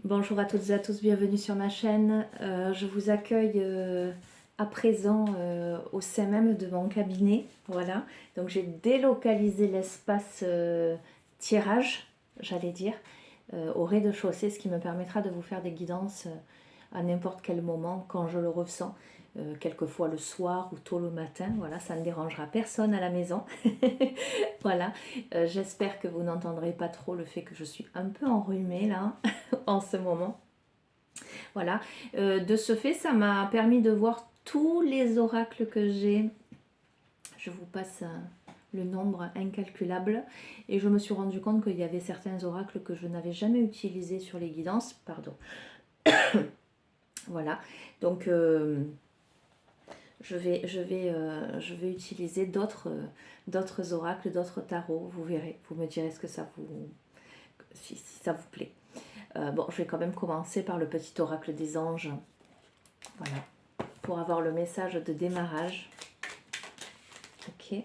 Bonjour à toutes et à tous, bienvenue sur ma chaîne. Je vous accueille à présent au sein même de mon cabinet. Voilà, donc j'ai délocalisé l'espace tirage, j'allais dire, au rez-de-chaussée, ce qui me permettra de vous faire des guidances à n'importe quel moment quand je le ressens. Quelquefois le soir ou tôt le matin, voilà, ça ne dérangera personne à la maison. Voilà, j'espère que vous n'entendrez pas trop le fait que je suis un peu enrhumée là en ce moment. Voilà, de ce fait, ça m'a permis de voir tous les oracles que j'ai. Je vous passe le nombre incalculable et je me suis rendu compte qu'il y avait certains oracles que je n'avais jamais utilisés sur les guidances. Pardon. Voilà, donc je vais utiliser d'autres oracles, d'autres tarots. Vous verrez, vous me direz ce que ça vous, si ça vous plaît. Bon, je vais quand même commencer par le petit oracle des anges. Voilà, pour avoir le message de démarrage. Ok.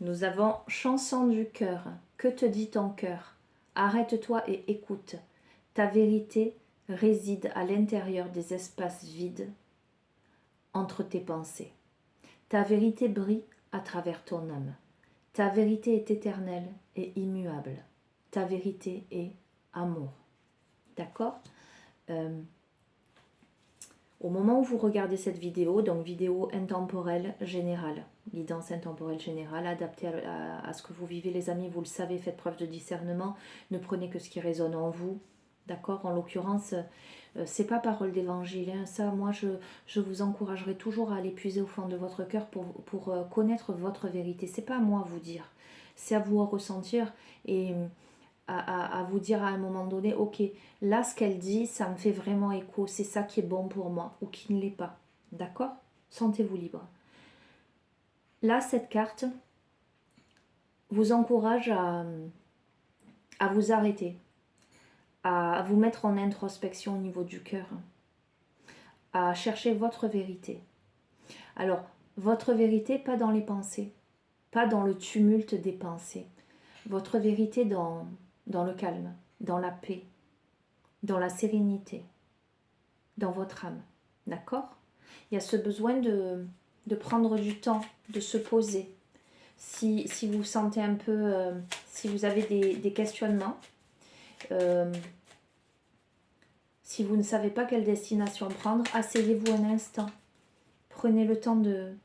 Nous avons chanson du cœur. Que te dit ton cœur? Arrête-toi et écoute. Ta vérité réside à l'intérieur des espaces vides entre tes pensées. Ta vérité brille à travers ton âme. Ta vérité est éternelle et immuable. Ta vérité est amour. D'accord? Au moment où vous regardez cette vidéo, donc vidéo intemporelle générale, guidance intemporelle générale, adaptée à ce que vous vivez les amis, vous le savez, faites preuve de discernement, ne prenez que ce qui résonne en vous, d'accord? En l'occurrence, c'est pas parole d'évangile, hein. Ça, moi, je vous encouragerai toujours à aller puiser au fond de votre cœur pour connaître votre vérité. C'est pas à moi à vous dire, c'est à vous à ressentir et à vous dire à un moment donné, ok, là ce qu'elle dit, ça me fait vraiment écho, c'est ça qui est bon pour moi ou qui ne l'est pas. D'accord? Sentez-vous libre. Là, cette carte vous encourage à vous arrêter, à vous mettre en introspection au niveau du cœur, à chercher votre vérité. Alors, votre vérité, pas dans les pensées, pas dans le tumulte des pensées. Votre vérité dans le calme, dans la paix, dans la sérénité, dans votre âme. D'accord? Il y a ce besoin de prendre du temps, de se poser. Si vous sentez un peu, si vous avez des questionnements, si vous ne savez pas quelle destination prendre, asseyez-vous un instant. Prenez le temps de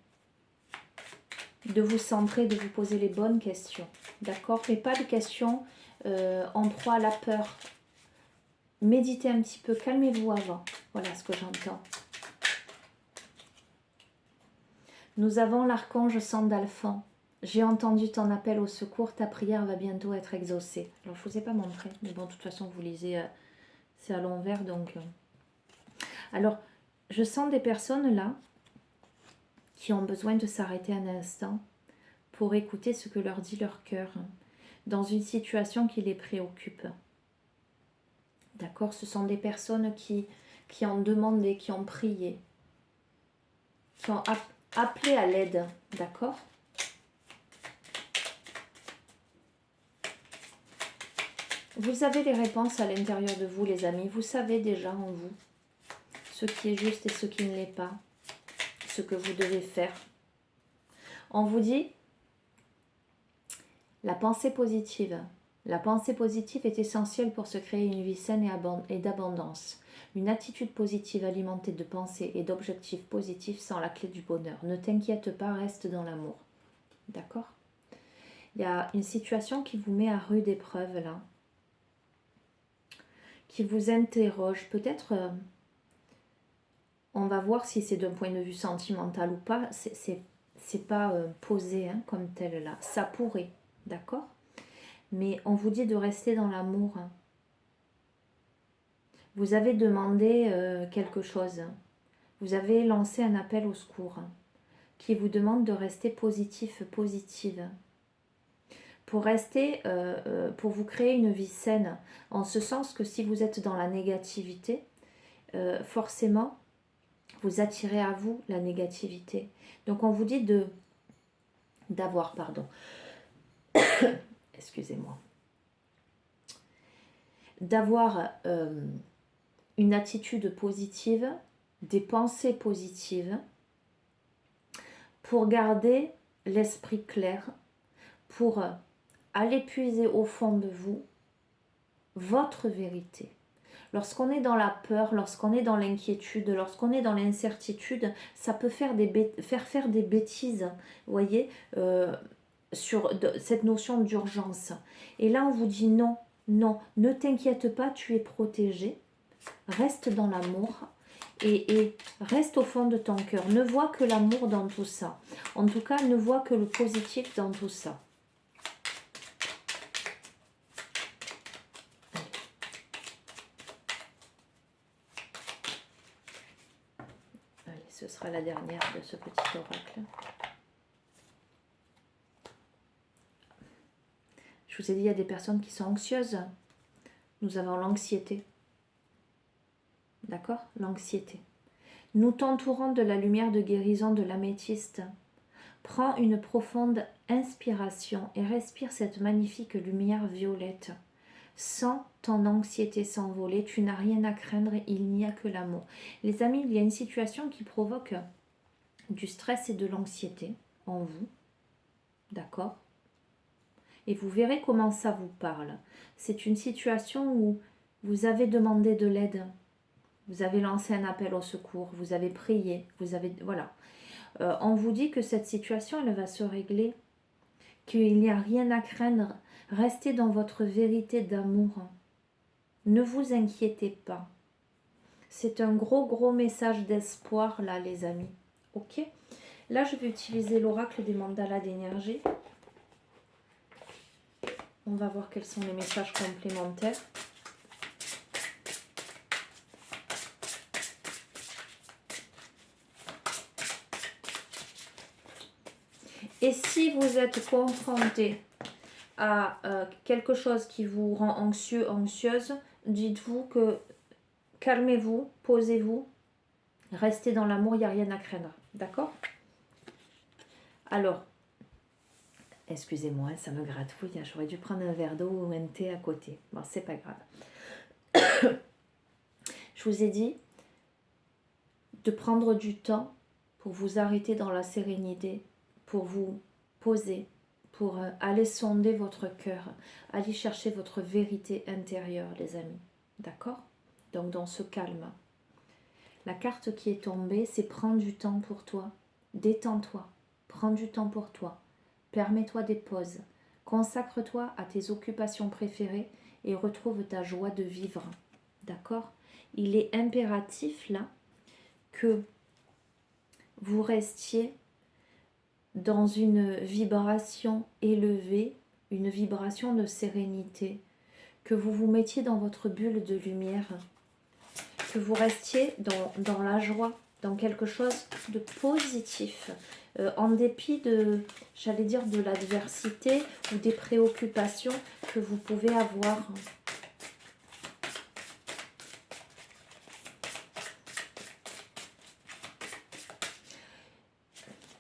vous centrer, de vous poser les bonnes questions. D'accord? Mais pas de questions en proie à la peur. Méditez un petit peu, calmez-vous avant. Voilà ce que j'entends. Nous avons l'archange Sandalphon. J'ai entendu ton appel au secours, ta prière va bientôt être exaucée. Alors je ne vous ai pas montré, mais bon, de toute façon vous lisez, c'est à l'envers donc. Alors, je sens des personnes là qui ont besoin de s'arrêter un instant pour écouter ce que leur dit leur cœur dans une situation qui les préoccupe. D'accord? Ce sont des personnes qui ont demandé, qui ont prié, qui ont appelé à l'aide. D'accord? Vous avez les réponses à l'intérieur de vous, les amis. Vous savez déjà en vous ce qui est juste et ce qui ne l'est pas, ce que vous devez faire. On vous dit la pensée positive. La pensée positive est essentielle pour se créer une vie saine et d'abondance. Une attitude positive alimentée de pensées et d'objectifs positifs sont la clé du bonheur. Ne t'inquiète pas, reste dans l'amour. D'accord? Il y a une situation qui vous met à rude épreuve là, qui vous interroge. Peut-être, on va voir si c'est d'un point de vue sentimental ou pas. C'est pas posé hein, comme tel là. Ça pourrait, d'accord? Mais on vous dit de rester dans l'amour. Vous avez demandé quelque chose. Vous avez lancé un appel au secours qui vous demande de rester positif, positive. Pour rester, pour vous créer une vie saine. En ce sens que si vous êtes dans la négativité, forcément, vous attirez à vous la négativité. Donc on vous dit d'avoir, pardon, excusez-moi, d'avoir une attitude positive, des pensées positives, pour garder l'esprit clair, pour aller puiser au fond de vous votre vérité. Lorsqu'on est dans la peur, lorsqu'on est dans l'inquiétude, lorsqu'on est dans l'incertitude, ça peut faire faire des bêtises, vous voyez, sur cette notion d'urgence. Et là, on vous dit non, non, ne t'inquiète pas, tu es protégé, reste dans l'amour et reste au fond de ton cœur. Ne vois que l'amour dans tout ça. En tout cas, ne vois que le positif dans tout ça. Allez, ce sera la dernière de ce petit oracle. Je vous ai dit, il y a des personnes qui sont anxieuses. Nous avons l'anxiété. D'accord? L'anxiété. Nous t'entourons de la lumière de guérison de l'améthyste. Prends une profonde inspiration et respire cette magnifique lumière violette. Sens ton anxiété s'envoler, tu n'as rien à craindre, il n'y a que l'amour. Les amis, il y a une situation qui provoque du stress et de l'anxiété en vous. D'accord? Et vous verrez comment ça vous parle. C'est une situation où vous avez demandé de l'aide. Vous avez lancé un appel au secours, vous avez prié, vous avez... Voilà. On vous dit que cette situation, elle va se régler, qu'il n'y a rien à craindre. Restez dans votre vérité d'amour. Ne vous inquiétez pas. C'est un gros message d'espoir, là, les amis. Ok? Là, je vais utiliser l'oracle des mandalas d'énergie. On va voir quels sont les messages complémentaires. Et si vous êtes confronté à quelque chose qui vous rend anxieux, anxieuse, dites-vous que calmez-vous, posez-vous, restez dans l'amour, il n'y a rien à craindre. D'accord? Alors, excusez-moi, ça me gratouille, j'aurais dû prendre un verre d'eau ou un thé à côté. Bon, c'est pas grave. Je vous ai dit de prendre du temps pour vous arrêter dans la sérénité, pour vous poser, pour aller sonder votre cœur, aller chercher votre vérité intérieure, les amis. D'accord? Donc, dans ce calme. La carte qui est tombée, c'est prendre du temps pour toi. Détends-toi. Prends du temps pour toi. Permets-toi des pauses. Consacre-toi à tes occupations préférées et retrouve ta joie de vivre. D'accord? Il est impératif, là, que vous restiez dans une vibration élevée, une vibration de sérénité, que vous vous mettiez dans votre bulle de lumière, que vous restiez dans la joie, dans quelque chose de positif, en dépit de, j'allais dire, de l'adversité ou des préoccupations que vous pouvez avoir.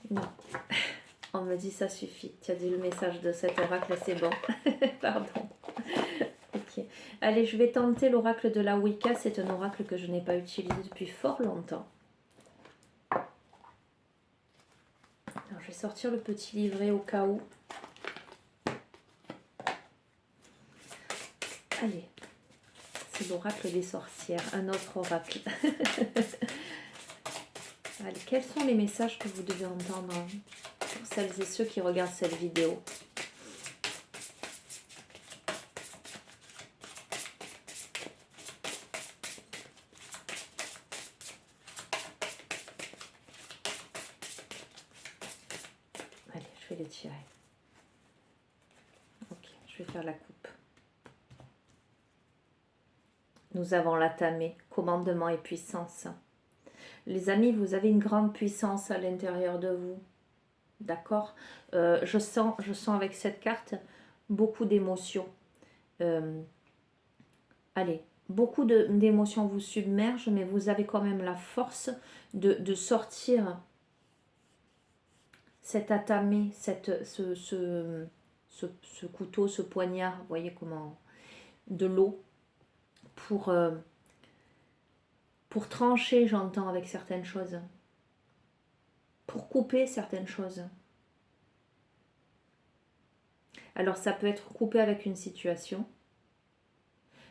Non. On me dit ça suffit. Tu as dit le message de cet oracle, c'est bon. Pardon. Ok. Allez, je vais tenter l'oracle de la Wicca. C'est un oracle que je n'ai pas utilisé depuis fort longtemps. Alors, je vais sortir le petit livret au cas où. Allez. C'est l'oracle des sorcières. Un autre oracle. Allez, quels sont les messages que vous devez entendre pour celles et ceux qui regardent cette vidéo? Allez, je vais les tirer. Ok, je vais faire la coupe. Nous avons la tamée, commandement et puissance. Les amis, vous avez une grande puissance à l'intérieur de vous. D'accord? Je sens avec cette carte beaucoup d'émotions. Allez, beaucoup d'émotions vous submergent, mais vous avez quand même la force de sortir cette atamé, ce couteau, ce poignard, vous voyez comment, de l'eau, pour pour trancher, j'entends, avec certaines choses, pour couper certaines choses. Alors ça peut être coupé avec une situation,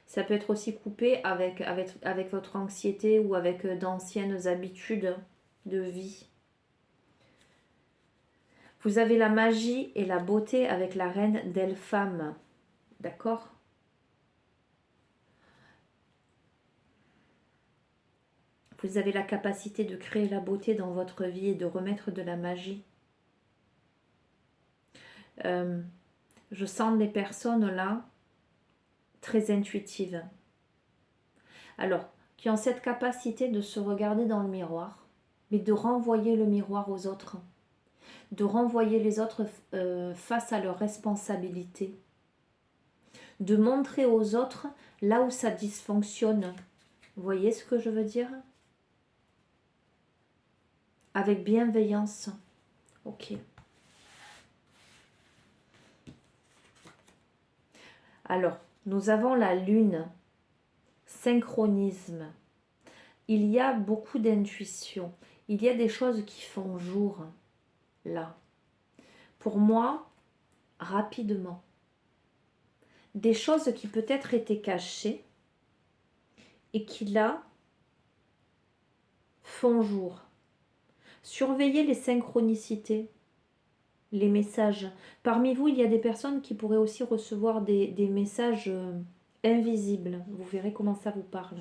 ça peut être aussi coupé avec votre anxiété ou avec d'anciennes habitudes de vie. Vous avez la magie et la beauté avec la reine d'Elpham, d'accord? Vous avez la capacité de créer la beauté dans votre vie et de remettre de la magie. Je sens des personnes là très intuitives. Alors, qui ont cette capacité de se regarder dans le miroir, mais de renvoyer le miroir aux autres. De renvoyer les autres face à leurs responsabilités. De montrer aux autres là où ça dysfonctionne. Vous voyez ce que je veux dire? Avec bienveillance. Ok. Alors, nous avons la lune. Synchronisme. Il y a beaucoup d'intuition. Il y a des choses qui font jour, là. Pour moi, rapidement. Des choses qui peut-être étaient cachées et qui, là, font jour. Surveillez les synchronicités, les messages. Parmi vous, il y a des personnes qui pourraient aussi recevoir des messages invisibles. Vous verrez comment ça vous parle.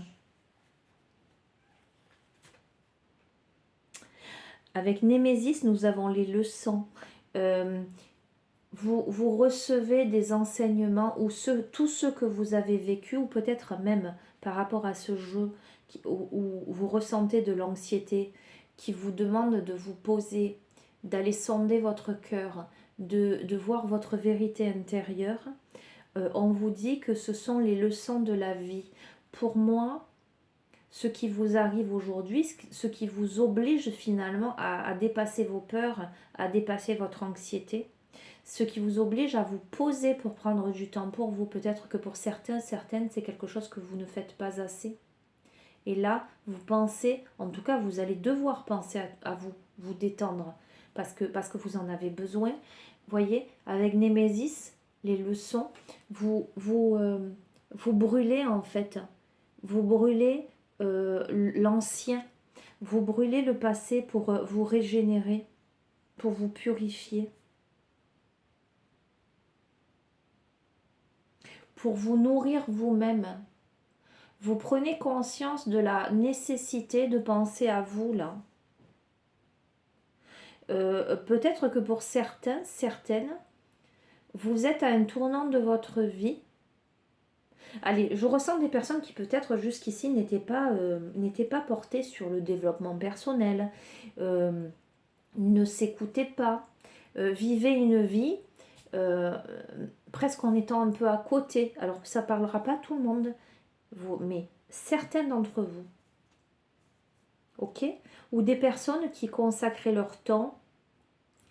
Avec Némésis, nous avons les leçons. Vous recevez des enseignements ou tous ceux que vous avez vécu, ou peut-être même par rapport à ce jeu où vous ressentez de l'anxiété, qui vous demande de vous poser, d'aller sonder votre cœur, de voir votre vérité intérieure. On vous dit que ce sont les leçons de la vie. Pour moi, ce qui vous arrive aujourd'hui, ce qui vous oblige finalement à dépasser vos peurs, à dépasser votre anxiété, ce qui vous oblige à vous poser pour prendre du temps pour vous. Peut-être que pour certains, certaines, c'est quelque chose que vous ne faites pas assez. Et là, vous pensez, en tout cas, vous allez devoir penser à vous, vous détendre, parce que vous en avez besoin. Vous voyez, avec Némésis, les leçons, vous brûlez en fait. Vous brûlez l'ancien. Vous brûlez le passé pour vous régénérer, pour vous purifier. Pour vous nourrir vous-même. Vous prenez conscience de la nécessité de penser à vous là. Peut-être que pour certains, certaines, vous êtes à un tournant de votre vie. Allez, je ressens des personnes qui peut-être jusqu'ici n'étaient pas portées sur le développement personnel, ne s'écoutaient pas, vivaient une vie presque en étant un peu à côté. Alors ça ne parlera pas à tout le monde, mais certains d'entre vous, ok? Ou des personnes qui consacraient leur temps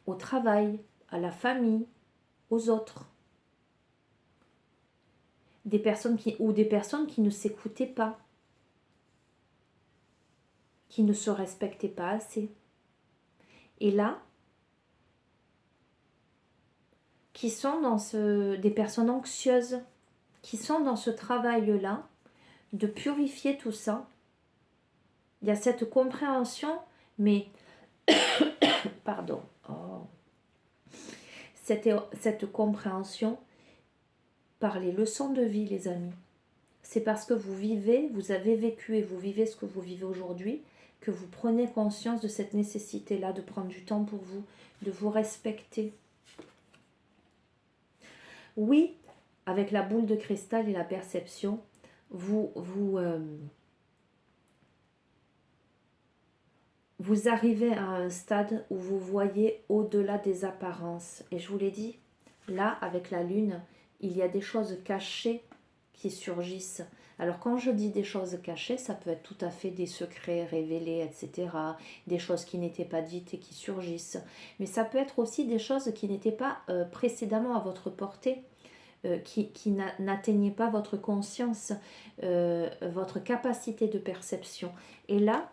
au travail, à la famille, aux autres. Des personnes qui ne s'écoutaient pas, qui ne se respectaient pas assez. Et là, qui sont des personnes anxieuses, qui sont dans ce travail-là, de purifier tout ça. Il y a cette compréhension, mais pardon, cette compréhension par les leçons de vie, les amis. C'est parce que vous avez vécu et vous vivez ce que vous vivez aujourd'hui, que vous prenez conscience de cette nécessité-là, de prendre du temps pour vous, de vous respecter. Oui, avec la boule de cristal et la perception, vous arrivez à un stade où vous voyez au-delà des apparences. Et je vous l'ai dit, là, avec la lune, il y a des choses cachées qui surgissent. Alors quand je dis des choses cachées, ça peut être tout à fait des secrets révélés, etc. Des choses qui n'étaient pas dites et qui surgissent. Mais ça peut être aussi des choses qui n'étaient pas précédemment à votre portée. qui n'atteignait pas votre conscience, votre capacité de perception. Et là,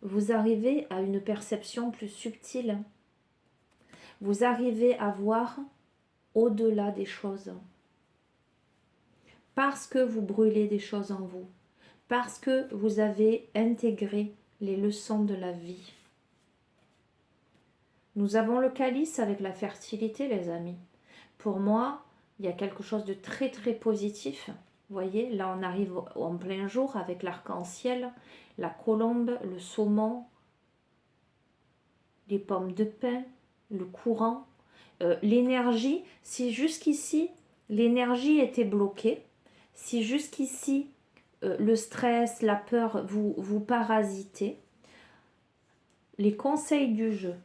vous arrivez à une perception plus subtile. Vous arrivez à voir au-delà des choses. Parce que vous brûlez des choses en vous. Parce que vous avez intégré les leçons de la vie. Nous avons le calice avec la fertilité, les amis. Pour moi, il y a quelque chose de très très positif. Vous voyez, là on arrive en plein jour avec l'arc-en-ciel, la colombe, le saumon, les pommes de pin, le courant. L'énergie, si jusqu'ici l'énergie était bloquée, si jusqu'ici le stress, la peur vous parasitaient, les conseils du jeu,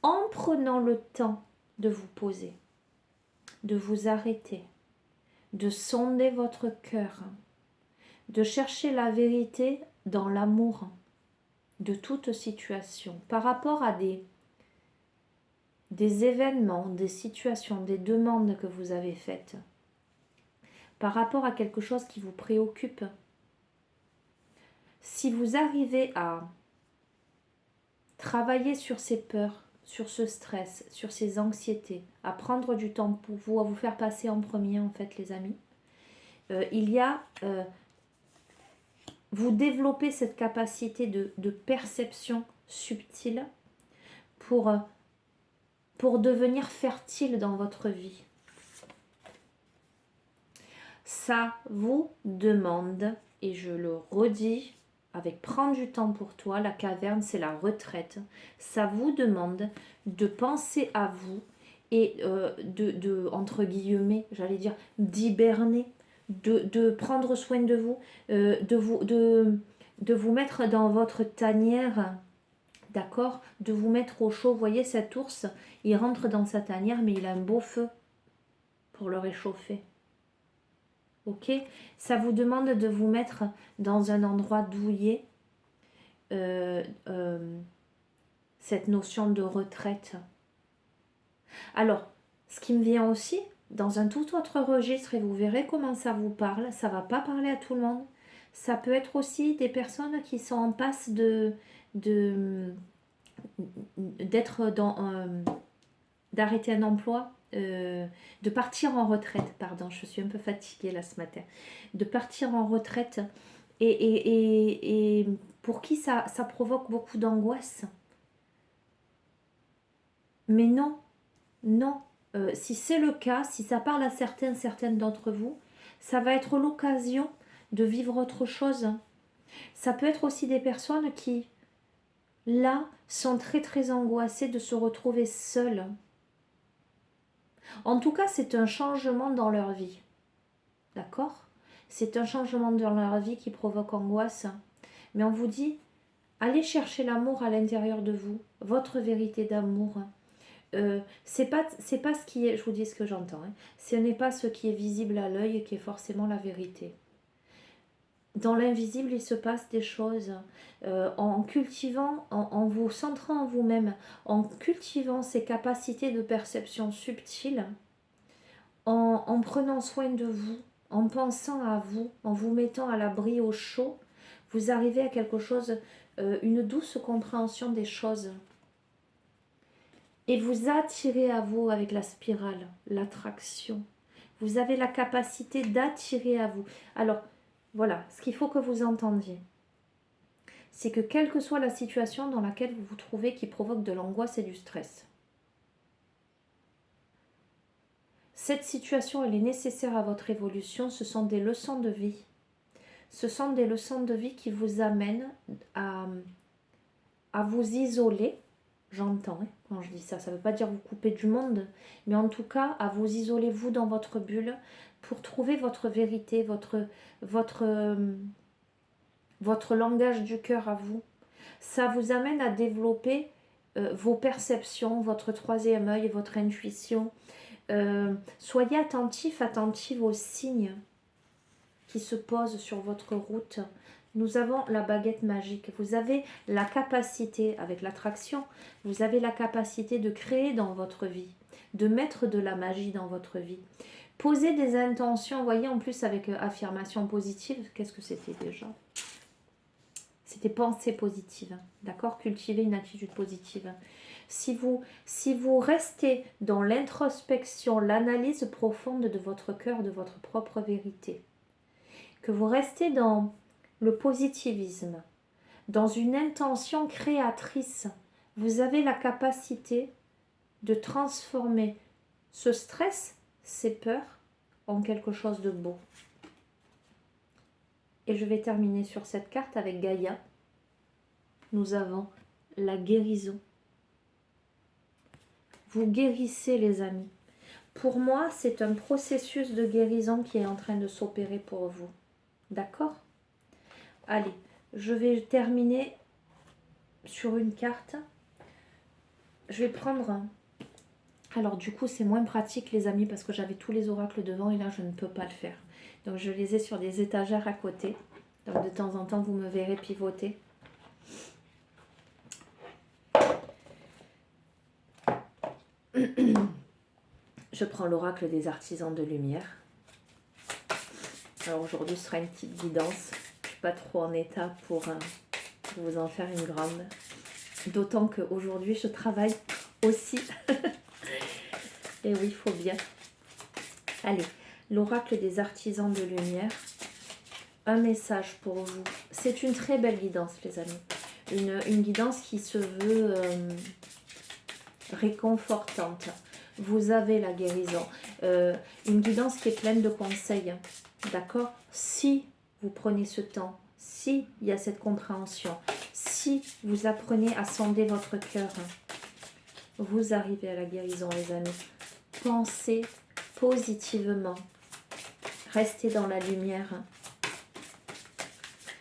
en prenant le temps de vous poser, de vous arrêter, de sonder votre cœur, de chercher la vérité dans l'amour de toute situation, par rapport à des événements, des situations, des demandes que vous avez faites, par rapport à quelque chose qui vous préoccupe. Si vous arrivez à travailler sur ces peurs, sur ce stress, sur ces anxiétés, à prendre du temps pour vous, à vous faire passer en premier en fait les amis, vous développez cette capacité de perception subtile pour devenir fertile dans votre vie. Ça vous demande, et je le redis, avec prendre du temps pour toi, la caverne c'est la retraite, ça vous demande de penser à vous et entre guillemets, j'allais dire, d'hiberner, de prendre soin de vous, de vous mettre dans votre tanière, d'accord, de vous mettre au chaud. Vous voyez cet ours, il rentre dans sa tanière mais il a un beau feu pour le réchauffer. Ok, ça vous demande de vous mettre dans un endroit douillet, cette notion de retraite. Alors, ce qui me vient aussi, dans un tout autre registre, et vous verrez comment ça vous parle, ça ne va pas parler à tout le monde, ça peut être aussi des personnes qui sont en passe d'être d'arrêter un emploi, de partir en retraite, pardon, je suis un peu fatiguée là ce matin, de partir en retraite et pour qui ça provoque beaucoup d'angoisse. Mais non, non, si c'est le cas, si ça parle à certaines d'entre vous, ça va être l'occasion de vivre autre chose. Ça peut être aussi des personnes qui, là, sont très très angoissées de se retrouver seules. En tout cas, c'est un changement dans leur vie. D'accord ? C'est un changement dans leur vie qui provoque angoisse. Mais on vous dit, allez chercher l'amour à l'intérieur de vous, votre vérité d'amour. C'est pas ce qui est, je vous dis ce que j'entends, hein, ce n'est pas ce qui est visible à l'œil qui est forcément la vérité. Dans l'invisible, il se passe des choses. En cultivant, en vous centrant en vous-même, en cultivant ces capacités de perception subtiles, en prenant soin de vous, en pensant à vous, en vous mettant à l'abri au chaud, vous arrivez à quelque chose, une douce compréhension des choses. Et vous attirez à vous avec la spirale, l'attraction. Vous avez la capacité d'attirer à vous. Alors, voilà, ce qu'il faut que vous entendiez, c'est que quelle que soit la situation dans laquelle vous vous trouvez qui provoque de l'angoisse et du stress, cette situation, elle est nécessaire à votre évolution. Ce sont des leçons de vie. Ce sont des leçons de vie qui vous amènent à vous isoler. J'entends, hein, quand je dis ça, ça ne veut pas dire vous couper du monde, mais en tout cas, à vous isoler, vous, dans votre bulle, pour trouver votre vérité, votre langage du cœur à vous. Ça vous amène à développer vos perceptions, votre troisième œil, votre intuition. Soyez attentifs aux signes qui se posent sur votre route. Nous avons la baguette magique. Vous avez la capacité, avec l'attraction, vous avez la capacité de créer dans votre vie, de mettre de la magie dans votre vie. Posez des intentions, vous voyez, en plus avec affirmation positive. Qu'est-ce que c'était déjà? C'était pensée positive, d'accord? Cultiver une attitude positive. Si vous restez dans l'introspection, l'analyse profonde de votre cœur, de votre propre vérité, que vous restez dans le positivisme, dans une intention créatrice, vous avez la capacité de transformer ce stress, ces peurs, en quelque chose de beau. Et je vais terminer sur cette carte avec Gaïa. Nous avons la guérison. Vous guérissez, les amis. Pour moi, c'est un processus de guérison qui est en train de s'opérer pour vous. D'accord? Allez, je vais terminer sur une carte. Je vais prendre un. Alors du coup, c'est moins pratique, les amis, parce que j'avais tous les oracles devant et là, je ne peux pas le faire. Donc, je les ai sur des étagères à côté. Donc, de temps en temps, vous me verrez pivoter. Je prends l'oracle des artisans de lumière. Alors aujourd'hui, ce sera une petite guidance. Je ne suis pas trop en état pour vous en faire une grande. D'autant qu'aujourd'hui, je travaille aussi. Et oui, il faut bien. Allez, l'oracle des artisans de lumière. Un message pour vous. C'est une très belle guidance, les amis. Une guidance qui se veut réconfortante. Vous avez la guérison. Une guidance qui est pleine de conseils. D'accord? Si vous prenez ce temps, si il y a cette compréhension, si vous apprenez à sonder votre cœur, vous arrivez à la guérison, les amis. Pensez positivement. Restez dans la lumière.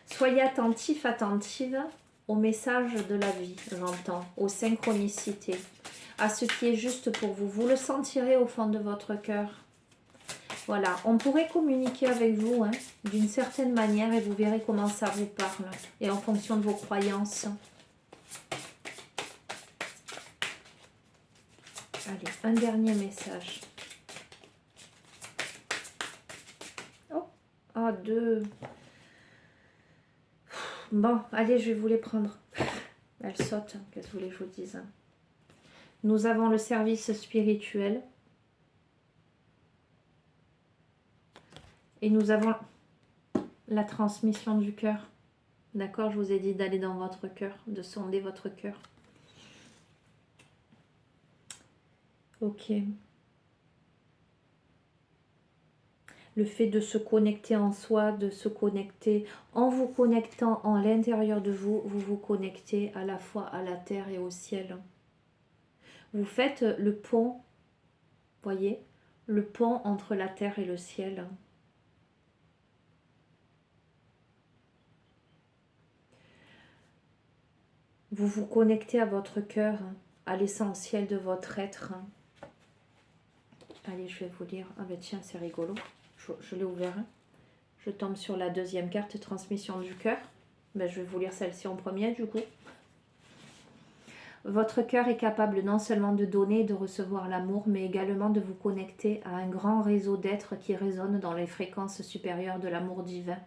Soyez attentif, attentive au message de la vie, j'entends, aux synchronicités, à ce qui est juste pour vous. Vous le sentirez au fond de votre cœur. Voilà, on pourrait communiquer avec vous d'une certaine manière et vous verrez comment ça vous parle et en fonction de vos croyances. Allez, un dernier message. Oh, deux. Bon, allez, je vais vous les prendre. Elle saute, qu'est-ce que vous voulez que je vous dise? Nous avons le service spirituel. Et nous avons la transmission du cœur. D'accord? Je vous ai dit d'aller dans votre cœur, de sonder votre cœur. Ok. Le fait de se connecter en soi, de se connecter, en vous connectant en l'intérieur de vous, vous vous connectez à la fois à la terre et au ciel. Vous faites le pont, voyez, le pont entre la terre et le ciel. Vous vous connectez à votre cœur, à l'essentiel de votre être. Allez, je vais vous lire. Ah ben tiens, c'est rigolo. Je l'ai ouvert. Je tombe sur la deuxième carte, transmission du cœur. Ben, je vais vous lire celle-ci en premier, du coup. Votre cœur est capable non seulement de donner et de recevoir l'amour, mais également de vous connecter à un grand réseau d'êtres qui résonnent dans les fréquences supérieures de l'amour divin.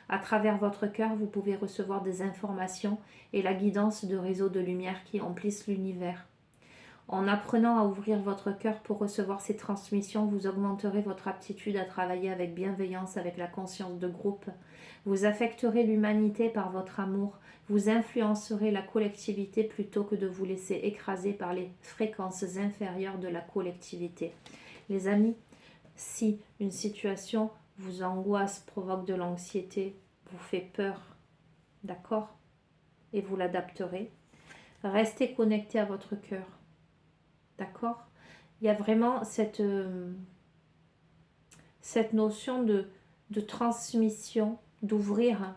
À travers votre cœur, vous pouvez recevoir des informations et la guidance de réseaux de lumière qui emplissent l'univers. En apprenant à ouvrir votre cœur pour recevoir ces transmissions, vous augmenterez votre aptitude à travailler avec bienveillance avec la conscience de groupe. Vous affecterez l'humanité par votre amour. Vous influencerez la collectivité plutôt que de vous laisser écraser par les fréquences inférieures de la collectivité. Les amis, si une situation vous angoisse, provoque de l'anxiété, vous fait peur, d'accord? Et vous l'adapterez. Restez connecté à votre cœur. D'accord? Il y a vraiment cette notion de transmission, d'ouvrir.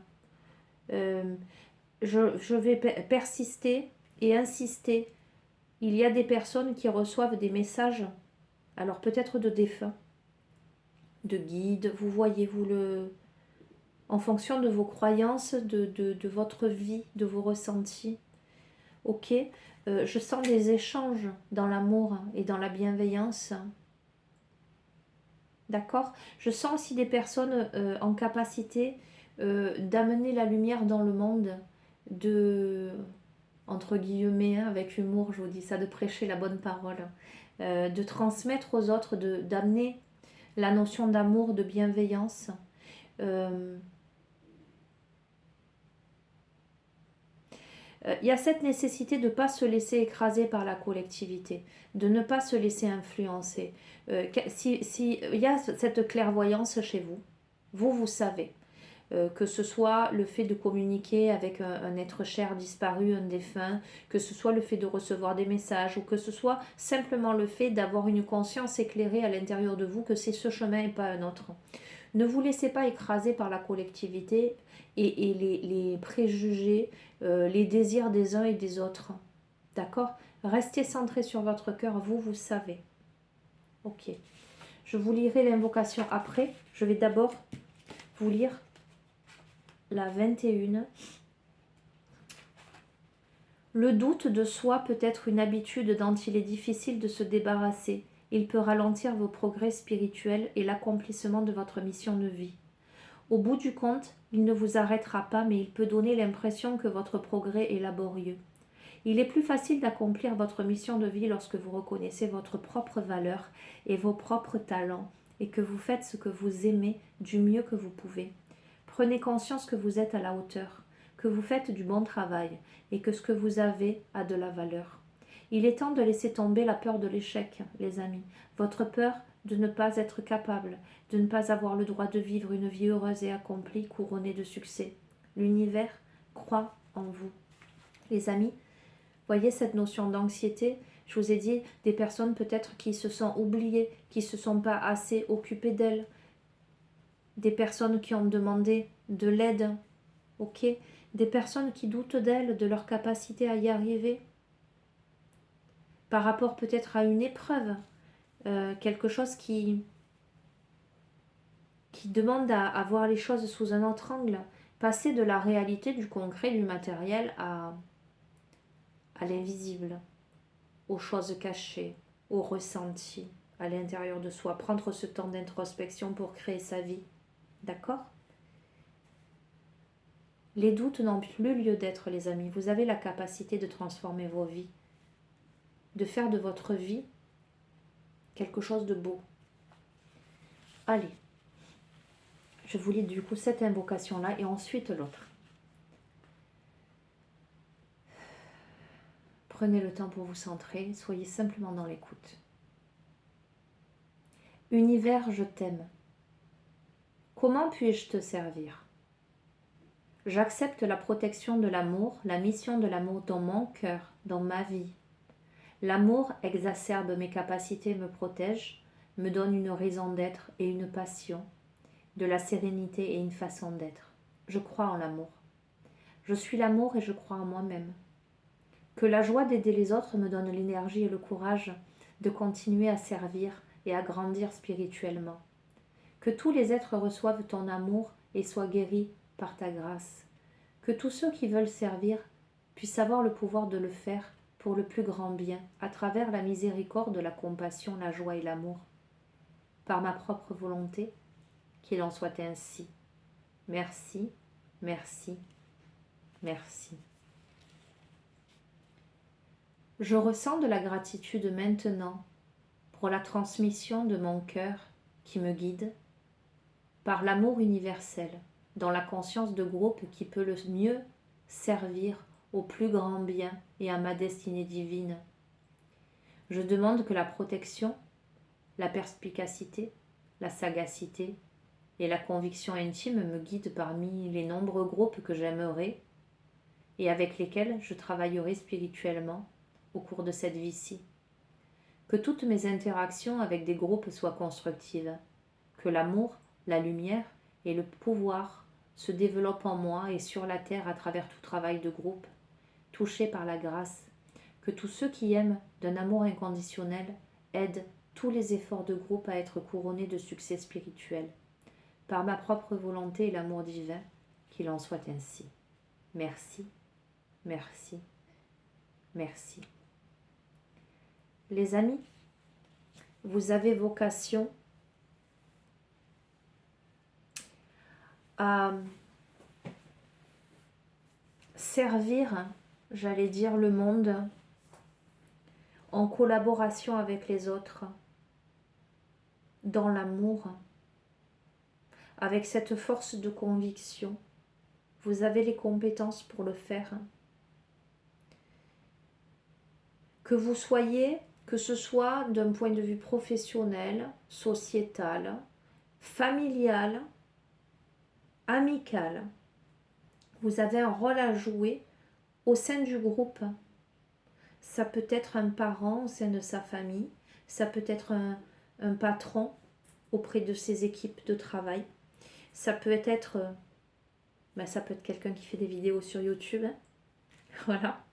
Je vais persister et insister. Il y a des personnes qui reçoivent des messages, alors peut-être de défunts, de guides, vous voyez, en fonction de vos croyances, de votre vie, de vos ressentis. Ok, je sens des échanges dans l'amour et dans la bienveillance. D'accord? Je sens aussi des personnes en capacité d'amener la lumière dans le monde, de, entre guillemets, hein, avec humour, je vous dis ça, de prêcher la bonne parole, de transmettre aux autres, d'amener la notion d'amour, de bienveillance. Il y a cette nécessité de ne pas se laisser écraser par la collectivité, de ne pas se laisser influencer. Si il y a cette clairvoyance chez vous, vous savez. Que ce soit le fait de communiquer avec un être cher disparu, un défunt, que ce soit le fait de recevoir des messages, ou que ce soit simplement le fait d'avoir une conscience éclairée à l'intérieur de vous que c'est ce chemin et pas un autre. Ne vous laissez pas écraser par la collectivité et les préjugés, les désirs des uns et des autres. D'accord? Restez centré sur votre cœur, vous savez. Ok. Je vous lirai l'invocation après. Je vais d'abord vous lire la 21. Le doute de soi peut être une habitude dont il est difficile de se débarrasser. Il peut ralentir vos progrès spirituels et l'accomplissement de votre mission de vie. Au bout du compte, il ne vous arrêtera pas, mais il peut donner l'impression que votre progrès est laborieux. Il est plus facile d'accomplir votre mission de vie lorsque vous reconnaissez votre propre valeur et vos propres talents, et que vous faites ce que vous aimez du mieux que vous pouvez. Prenez conscience que vous êtes à la hauteur, que vous faites du bon travail, et que ce que vous avez a de la valeur. Il est temps de laisser tomber la peur de l'échec, les amis, votre peur de ne pas être capable, de ne pas avoir le droit de vivre une vie heureuse et accomplie, couronnée de succès. L'univers croit en vous. Les amis, voyez cette notion d'anxiété. Je vous ai dit des personnes peut-être qui se sont oubliées, qui ne se sont pas assez occupées d'elles, des personnes qui ont demandé de l'aide, ok, des personnes qui doutent d'elles, de leur capacité à y arriver, par rapport peut-être à une épreuve, quelque chose qui demande à voir les choses sous un autre angle, passer de la réalité, du concret, du matériel à l'invisible, aux choses cachées, aux ressentis à l'intérieur de soi, prendre ce temps d'introspection pour créer sa vie. D'accord? Les doutes n'ont plus lieu d'être, les amis. Vous avez la capacité de transformer vos vies, de faire de votre vie quelque chose de beau. Allez, je vous lis du coup cette invocation-là et ensuite l'autre. Prenez le temps pour vous centrer, soyez simplement dans l'écoute. Univers, je t'aime. Comment puis-je te servir? J'accepte la protection de l'amour, la mission de l'amour dans mon cœur, dans ma vie. L'amour exacerbe mes capacités, me protège, me donne une raison d'être et une passion, de la sérénité et une façon d'être. Je crois en l'amour. Je suis l'amour et je crois en moi-même. Que la joie d'aider les autres me donne l'énergie et le courage de continuer à servir et à grandir spirituellement. Que tous les êtres reçoivent ton amour et soient guéris par ta grâce. Que tous ceux qui veulent servir puissent avoir le pouvoir de le faire pour le plus grand bien, à travers la miséricorde, la compassion, la joie et l'amour. Par ma propre volonté, qu'il en soit ainsi. Merci, merci, merci. Je ressens de la gratitude maintenant pour la transmission de mon cœur qui me guide, par l'amour universel, dans la conscience de groupe qui peut le mieux servir au plus grand bien et à ma destinée divine. Je demande que la protection, la perspicacité, la sagacité et la conviction intime me guident parmi les nombreux groupes que j'aimerais et avec lesquels je travaillerai spirituellement au cours de cette vie-ci. Que toutes mes interactions avec des groupes soient constructives, que l'amour, la lumière et le pouvoir se développent en moi et sur la terre à travers tout travail de groupe, touché par la grâce, que tous ceux qui aiment d'un amour inconditionnel aident tous les efforts de groupe à être couronnés de succès spirituel. Par ma propre volonté et l'amour divin, qu'il en soit ainsi. Merci, merci, merci. Les amis, vous avez vocation à servir, j'allais dire, le monde en collaboration avec les autres, dans l'amour, avec cette force de conviction. Vous avez les compétences pour le faire. Que vous soyez, que ce soit d'un point de vue professionnel, sociétal, familial, amical, vous avez un rôle à jouer au sein du groupe. Ça peut être un parent au sein de sa famille, ça peut être un patron auprès de ses équipes de travail, ça peut être, ça peut être quelqu'un qui fait des vidéos sur YouTube, hein. Voilà.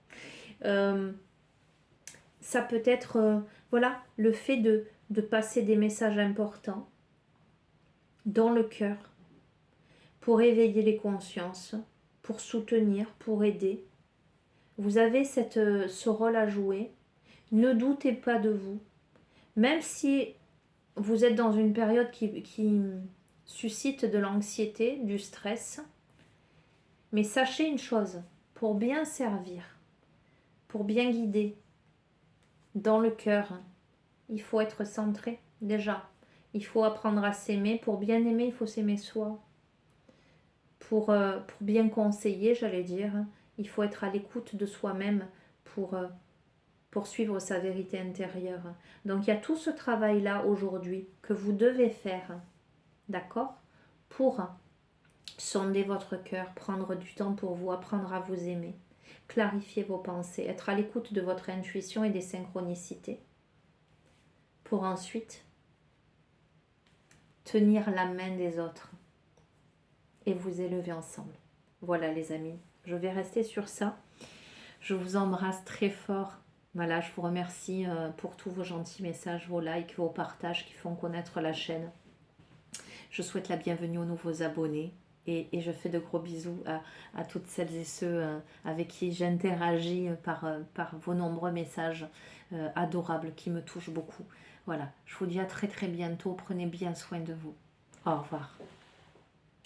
Ça peut être, voilà, le fait de passer des messages importants dans le cœur pour éveiller les consciences, pour soutenir, pour aider. Vous avez ce rôle à jouer. Ne doutez pas de vous. Même si vous êtes dans une période qui suscite de l'anxiété, du stress, mais sachez une chose, pour bien servir, pour bien guider, dans le cœur, il faut être centré déjà. Il faut apprendre à s'aimer. Pour bien aimer, il faut s'aimer soi. Pour bien conseiller, j'allais dire, il faut être à l'écoute de soi-même pour suivre sa vérité intérieure. Donc il y a tout ce travail-là aujourd'hui que vous devez faire, d'accord, pour sonder votre cœur, prendre du temps pour vous, apprendre à vous aimer, clarifier vos pensées, être à l'écoute de votre intuition et des synchronicités, pour ensuite tenir la main des autres et vous élever ensemble. Voilà les amis, je vais rester sur ça. Je vous embrasse très fort. Voilà, je vous remercie pour tous vos gentils messages, vos likes, vos partages qui font connaître la chaîne. Je souhaite la bienvenue aux nouveaux abonnés et je fais de gros bisous à toutes celles et ceux avec qui j'interagis par vos nombreux messages adorables qui me touchent beaucoup. Voilà, je vous dis à très très bientôt. Prenez bien soin de vous. Au revoir.